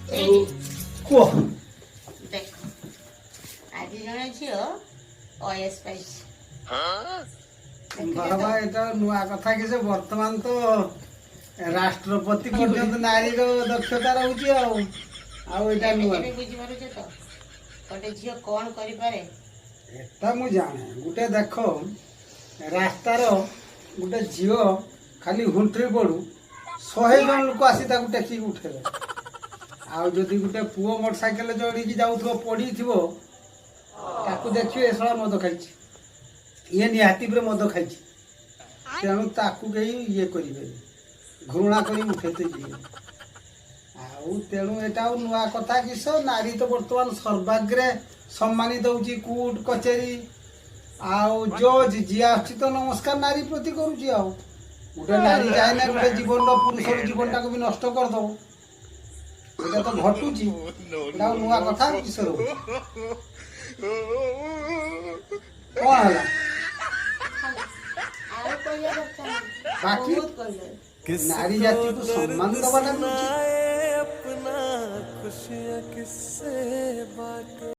କୁହ ଦେଖ ଆଜି ଜଣେ ଝିଅ OS ପାଇଛି। ବାବା ଏଟା ନୂଆ କଥା କି ଯେ ବର୍ତ୍ତମାନ ତ ରାଷ୍ଟ୍ରପତି ପର୍ଯ୍ୟନ୍ତ ନାରୀର ଦକ୍ଷତା ରହୁଛି ଆଉ ଏଇଟା ନୂଆ ଏବେ ବୁଝିପାରୁଛ ତ ଗୋଟେ ଝିଅ କଣ କରିପାରେ? ଏଟା ମୁଁ ଜାଣେ ଗୋଟେ ଦେଖ ରାସ୍ତାର ଗୋଟେ ଝିଅ ଖାଲି ହୁଣ୍ଟରି ପଡୁ 100 ଜଣ ଲୋକ ଆସି ତାକୁ ଟେକିକି ଉଠେଇବେ। ଆଉ ଯଦି ଗୋଟେ ପୁଅ ମୋଟର ସାଇକେଲ ଚଢ଼ିକି ଯାଉଥିବ ପଡ଼ିଥିବ ତାକୁ ଦେଖିବେ ଏସଳା ମଦ ଖାଇଛି, ଇଏ ନିହାତି ପରେ ମଦ ଖାଇଛି, ତେଣୁ ତାକୁ କେହି ଇଏ କରିବେନି, ଘୃଣା କରି ଉଠେଇତେ ଯିବେ। ଆଉ ତେଣୁ ଏଟା ଆଉ ନୂଆ କଥା କିସ, ନାରୀ ତ ବର୍ତ୍ତମାନ ସର୍ବାଗ୍ରେ ସମ୍ମାନିତ ହଉଛି। କୋର୍ଟ କଚେରୀ ଆଉ ଜଜ୍ ଯିଏ ଆସୁଛି ତ ନମସ୍କାର ନାରୀ ପ୍ରତି କରୁଛି। ଆଉ ଗୋଟେ ନାରୀ ଚାହିଁଲେ ଗୋଟେ ଜୀବନର ପୁରୁଷର ଜୀବନଟାକୁ ବି ନଷ୍ଟ କରିଦବ। এটা তো ঘটুଛି, এটা ଆଉ ନୂଆ କଥା କିସ ରହୁଛି? କଣ ହେଲା ଆଉ କହିବା ଦରକାର ନାହିଁ, ବାକି ବହୁତ କହିଲେ। ନାରୀ ଜାତିକୁ ସମ୍ମାନ ଦବାଟା ବି ଉଚିତ। अपना खुशियाँ किससे बात